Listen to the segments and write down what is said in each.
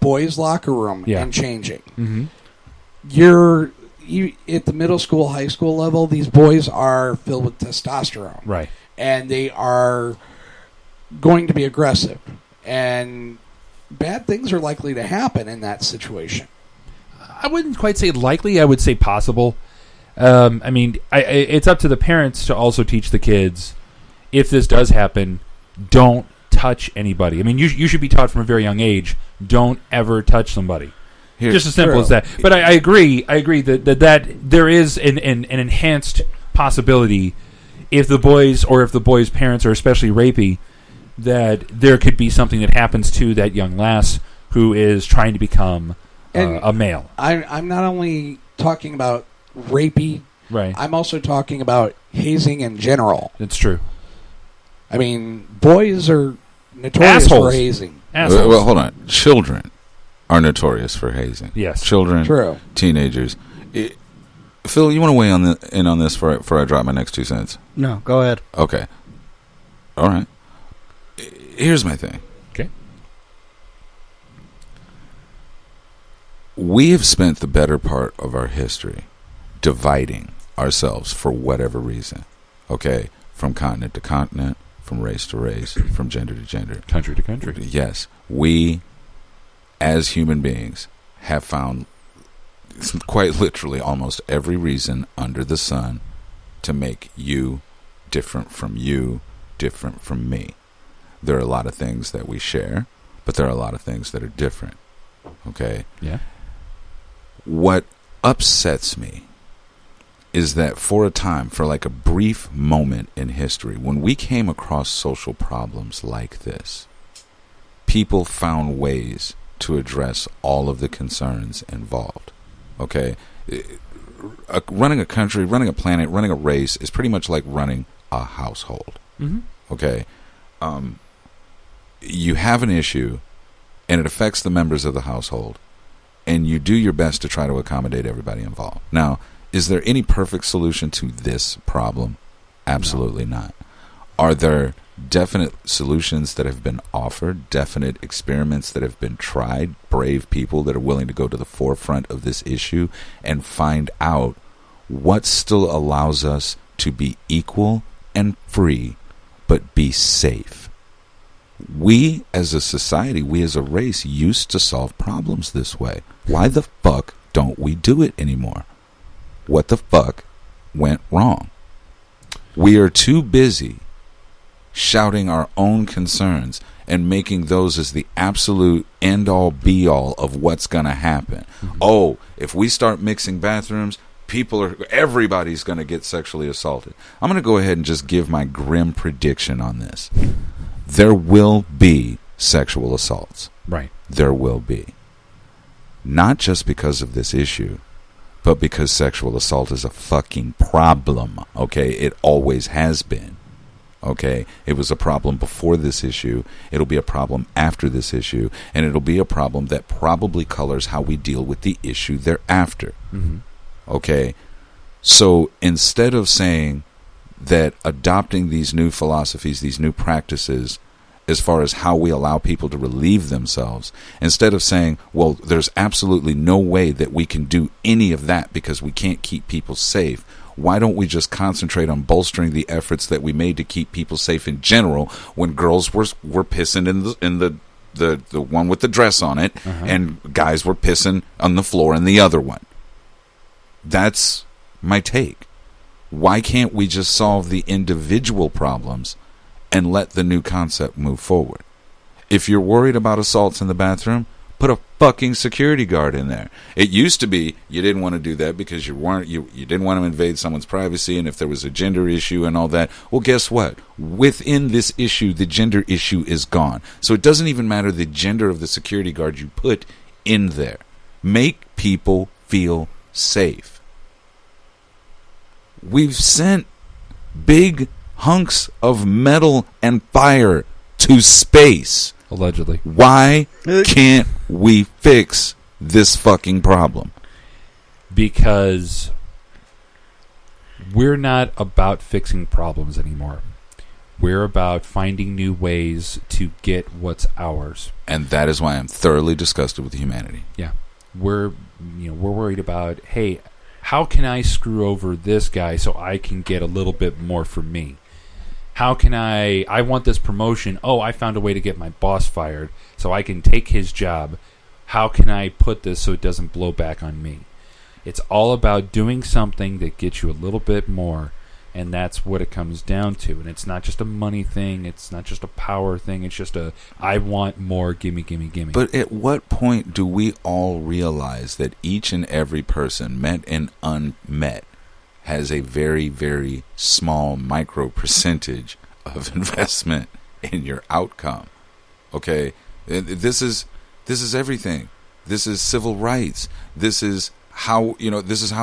boys' locker room Yeah. and changing. Mm-hmm. You at the middle school, high school level, these boys are filled with testosterone. Right. And they are going to be aggressive. And bad things are likely to happen in that situation. I wouldn't quite say likely. I would say possible. I mean, it's up to the parents to also teach the kids, if this does happen, don't touch anybody. I mean, you should be taught from a very young age, don't ever touch somebody. Just as simple as that. But I agree that there is an enhanced possibility if the boys' parents are especially rapey, that there could be something that happens to that young lass who is trying to become a male. I'm not only talking about rapey, right? I'm also talking about hazing in general. It's true. I mean, boys are notorious Assholes. for hazing. Assholes. Well, hold on. Children are notorious for hazing. Yes. Children, True. Teenagers. Phil, you want to weigh in on this before I drop my next 2 cents? No, go ahead. Okay. All right. Here's my thing. Okay. We have spent the better part of our history dividing ourselves for whatever reason. Okay? From continent to continent, from race to race, from gender to gender. Country to country. Yes. We, as human beings, have found quite literally almost every reason under the sun to make you different from me. There are a lot of things that we share, but there are a lot of things that are different. Okay? Yeah. What upsets me is that for a time, for like a brief moment in history, when we came across social problems like this, people found ways to address all of the concerns involved. Okay? Running a country, running a planet, running a race is pretty much like running a household. Mm-hmm. Okay? You have an issue, and it affects the members of the household, and you do your best to try to accommodate everybody involved. Now, is there any perfect solution to this problem? Absolutely not. Are there definite solutions that have been offered, definite experiments that have been tried, brave people that are willing to go to the forefront of this issue and find out what still allows us to be equal and free, but be safe? We as a society, we as a race used to solve problems this way. Why the fuck don't we do it anymore? What the fuck went wrong? We are too busy shouting our own concerns and making those as the absolute end-all, be-all of what's going to happen. Mm-hmm. Oh, if we start mixing bathrooms, everybody's going to get sexually assaulted. I'm going to go ahead and just give my grim prediction on this. There will be sexual assaults. Right. There will be. Not just because of this issue, but because sexual assault is a fucking problem, okay? It always has been, okay? It was a problem before this issue. It'll be a problem after this issue. And it'll be a problem that probably colors how we deal with the issue thereafter, okay? So instead of saying that adopting these new philosophies, these new practices, as far as how we allow people to relieve themselves, instead of saying, well, there's absolutely no way that we can do any of that because we can't keep people safe, why don't we just concentrate on bolstering the efforts that we made to keep people safe in general when girls were pissing in the one with the dress on it, and guys were pissing on the floor in the other one? That's my take. Why can't we just solve the individual problems and let the new concept move forward? If you're worried about assaults in the bathroom, put a fucking security guard in there. It used to be you didn't want to do that because you didn't want to invade someone's privacy, and if there was a gender issue and all that, well, guess what? Within this issue, the gender issue is gone. So it doesn't even matter the gender of the security guard you put in there. Make people feel safe. We've sent big hunks of metal and fire to space. Allegedly. Why can't we fix this fucking problem? Because we're not about fixing problems anymore. We're about finding new ways to get what's ours. And that is why I'm thoroughly disgusted with humanity. Yeah. We're worried about, hey, how can I screw over this guy so I can get a little bit more for me? How can I want this promotion. Oh, I found a way to get my boss fired so I can take his job. How can I put this so it doesn't blow back on me? It's all about doing something that gets you a little bit more, and that's what it comes down to. And it's not just a money thing. It's not just a power thing. It's just I want more, gimme, gimme, gimme. But at what point do we all realize that each and every person, met and unmet, has a very, very small micro percentage of investment in your outcome? Okay? This is everything. This is civil rights. This is how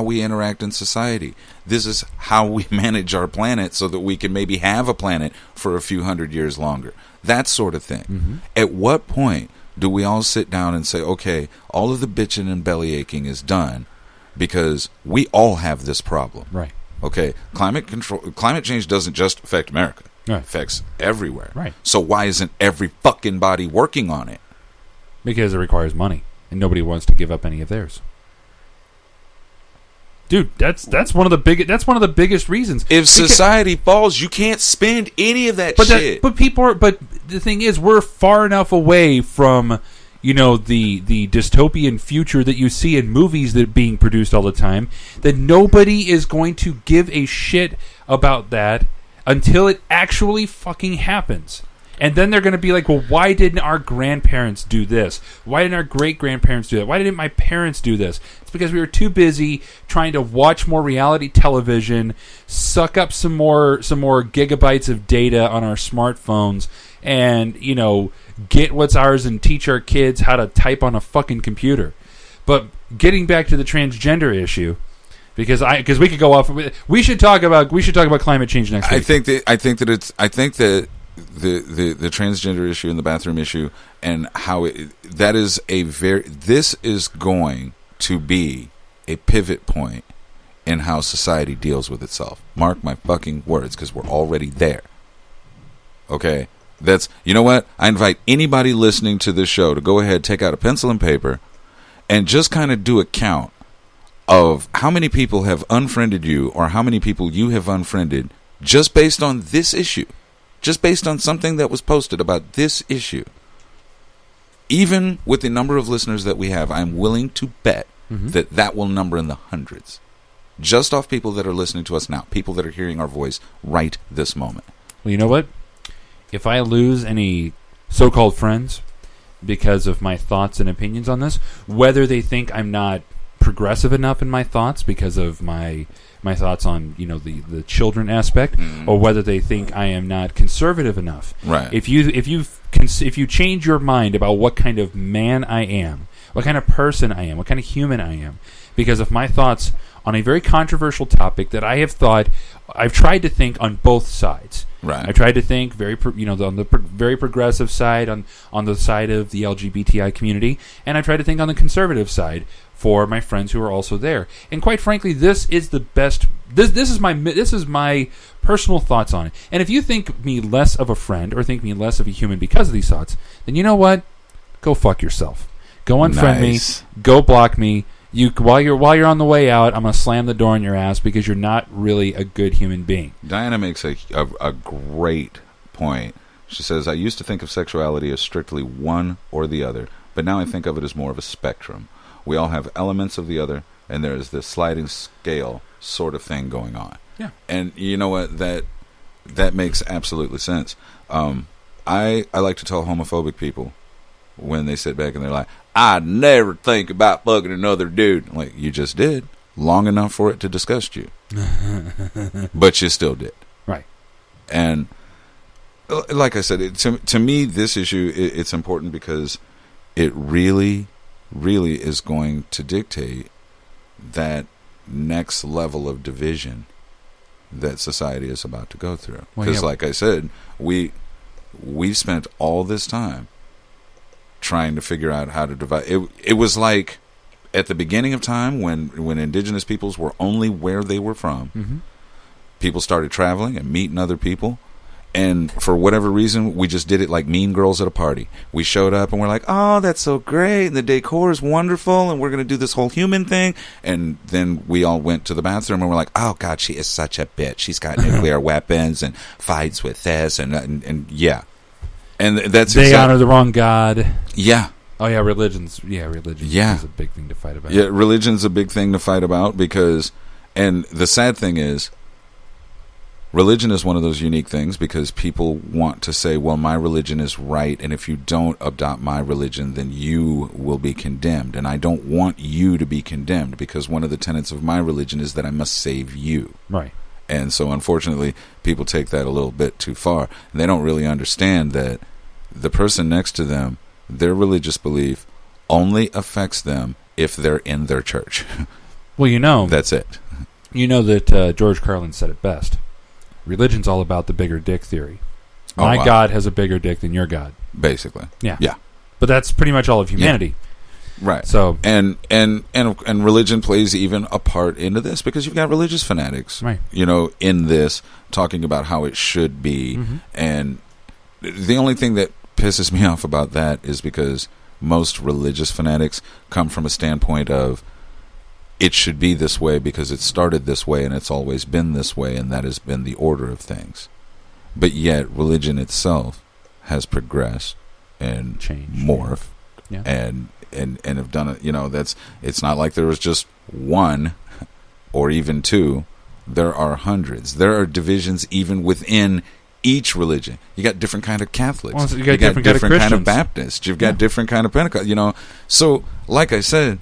we interact in society. This is how we manage our planet so that we can maybe have a planet for a few hundred years longer. That sort of thing. Mm-hmm. At what point do we all sit down and say, okay, all of the bitching and belly aching is done because we all have this problem. Right. Okay. Climate change doesn't just affect America. Right. It affects everywhere. Right. So why isn't every fucking body working on it? Because it requires money, and nobody wants to give up any of theirs. Dude, that's one of the biggest reasons. If society falls, you can't spend any of that shit. But the thing is, we're far enough away from, the dystopian future that you see in movies that are being produced all the time, that nobody is going to give a shit about that until it actually fucking happens. And then they're going to be like, well, why didn't our grandparents do this? Why didn't our great-grandparents do that? Why didn't my parents do this? It's because we were too busy trying to watch more reality television, suck up some more gigabytes of data on our smartphones, and, get what's ours and teach our kids how to type on a fucking computer. But getting back to the transgender issue, because we could go off. We should talk about climate change next week. I think that the transgender issue and the bathroom issue and how this is going to be a pivot point in how society deals with itself. Mark my fucking words, because we're already there. Okay? You know what? I invite anybody listening to this show to go ahead, take out a pencil and paper, and just kind of do a count of how many people have unfriended you or how many people you have unfriended just based on this issue. Just based on something that was posted about this issue. Even with the number of listeners that we have, I'm willing to bet that will number in the hundreds. Just off people that are listening to us now. People that are hearing our voice right this moment. Well, you know what? If I lose any so-called friends because of my thoughts and opinions on this, whether they think I'm not progressive enough in my thoughts because of my thoughts on the children aspect, or whether they think I am not conservative enough. Right. If you change your mind about what kind of man I am, what kind of person I am, what kind of human I am, because of my thoughts on a very controversial topic that I've tried to think on both sides. Right. I tried to think on the very progressive side, on the side of the LGBTI community, and I tried to think on the conservative side for my friends who are also there. And quite frankly, this is the best. This is my personal thoughts on it. And if you think me less of a friend or think me less of a human because of these thoughts, then you know what? Go fuck yourself. Go unfriend me. Go block me. While you're on the way out, I'm gonna slam the door in your ass because you're not really a good human being. Diana makes a great point. She says, I used to think of sexuality as strictly one or the other, but now I think of it as more of a spectrum. We all have elements of the other, and there is this sliding scale sort of thing going on. Yeah. And you know what? That makes absolutely sense. I like to tell homophobic people when they sit back and they're like, I never think about fucking another dude. I'm like, you just did. Long enough for it to disgust you. But you still did. Right. And like I said, to me, this issue, it's important because it really is going to dictate that next level of division that society is about to go through. Because like I said, we've spent all this time trying to figure out how to divide. It was like at the beginning of time when indigenous peoples were only where they were from, people started traveling and meeting other people, And for whatever reason, we just did it like mean girls at a party. We showed up and we're like, oh, that's so great. And the decor is wonderful. And we're going to do this whole human thing. And then we all went to the bathroom and we're like, oh, God, she is such a bitch. She's got nuclear weapons and fights with this. And yeah. And that's they honor the wrong God. Yeah. Oh, yeah, religion is a big thing to fight about. Yeah, religion's a big thing to fight about because, and the sad thing is, religion is one of those unique things because people want to say, well, my religion is right, and if you don't adopt my religion, then you will be condemned. And I don't want you to be condemned because one of the tenets of my religion is that I must save you. Right. And so, unfortunately, people take that a little bit too far. And they don't really understand that the person next to them, their religious belief only affects them if they're in their church. Well, that's it. You know that George Carlin said it best. Religion's all about the bigger dick theory. My God has a bigger dick than your God. Basically. Yeah. Yeah. But that's pretty much all of humanity. Yeah. Right. So and religion plays even a part into this because you've got religious fanatics, right, in this talking about how it should be. Mm-hmm. And the only thing that pisses me off about that is because most religious fanatics come from a standpoint of it should be this way because it started this way and it's always been this way and that has been the order of things. But yet religion itself has progressed and changed, morphed, and have done it. It's not like there was just one or even two. There are hundreds. There are divisions even within each religion. You got different kind of Catholics. Well, so you got different kind of Christians. Baptists. You've got different kind of Pentecost. So like I said,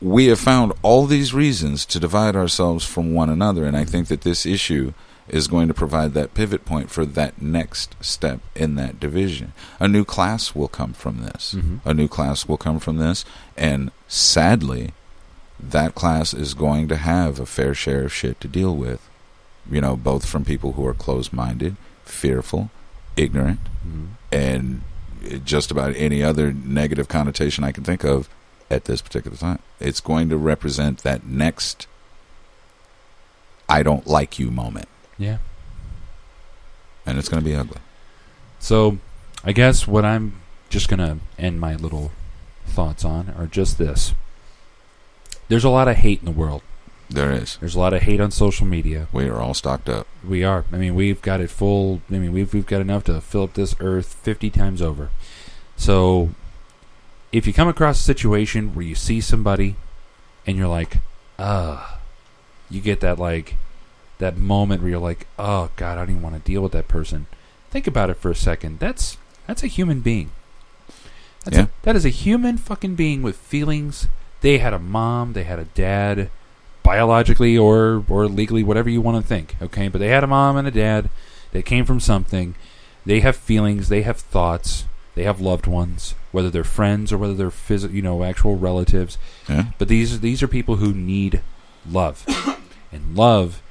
we have found all these reasons to divide ourselves from one another, and I think that this issue is going to provide that pivot point for that next step in that division. A new class will come from this. Mm-hmm. A new class will come from this, and sadly, that class is going to have a fair share of shit to deal with, both from people who are closed-minded, fearful, ignorant, mm-hmm, and just about any other negative connotation I can think of at this particular time. It's going to represent that next I don't like you moment. Yeah. And it's going to be ugly. So, I guess what I'm just going to end my little thoughts on are just this. There's a lot of hate in the world. There is. There's a lot of hate on social media. We are all stocked up. We are. I mean, we've got it full. I mean, we've got enough to fill up this earth 50 times over. So, if you come across a situation where you see somebody and you're like, you get that moment where you're like, oh, God, I don't even want to deal with that person. Think about it for a second. That's a human being. That is a human fucking being with feelings. They had a mom, they had a dad, biologically or legally, whatever you want to think, okay? But they had a mom and a dad. They came from something. They have feelings. They have thoughts. They have loved ones, whether they're friends or whether they're actual relatives. Yeah. But these are people who need love. And love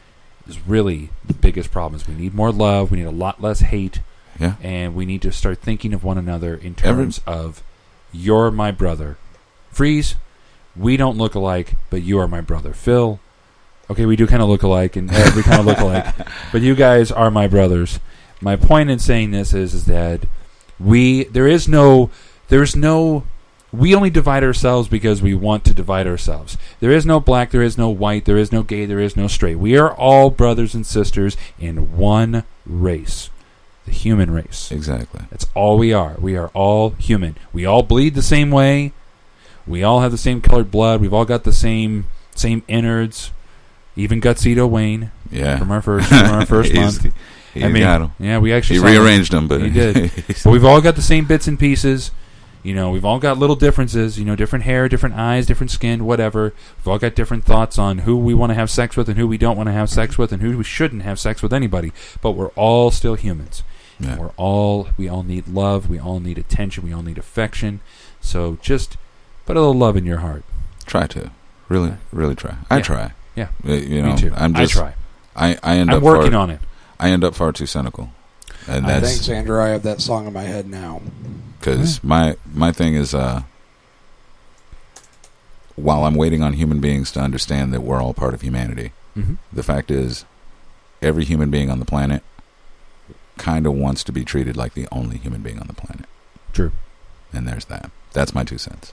is really the biggest problem. Is we need more love. We need a lot less hate. Yeah. And we need to start thinking of one another in terms of, you're my brother. Freeze, we don't look alike, but you are my brother. Phil, okay, we do kind of look alike, and we kind of look alike, but you guys are my brothers. My point in saying this is that we only divide ourselves because we want to divide ourselves. There is no black, there is no white, there is no gay, there is no straight. We are all brothers and sisters in one race. The human race. Exactly. That's all we are. We are all human. We all bleed the same way. We all have the same colored blood. We've all got the same innards. Even Gutsito Wayne. Yeah. From our first month. Got him. Yeah, we actually rearranged them, but he did. But we've all got the same bits and pieces. We've all got little differences. Different hair, different eyes, different skin, whatever. We've all got different thoughts on who we want to have sex with and who we don't want to have sex with and who we shouldn't have sex with anybody. But we're all still humans. Yeah. We all need love. We all need attention. We all need affection. So just put a little love in your heart. Try to. Really, really try. I try. Yeah. Me too. I try. I'm working on it. I end up far too cynical. And that's, thanks, Andrew. I have that song in my head now. Because my thing is, while I'm waiting on human beings to understand that we're all part of humanity, mm-hmm, the fact is, every human being on the planet kind of wants to be treated like the only human being on the planet. True. And there's that. That's my 2 cents.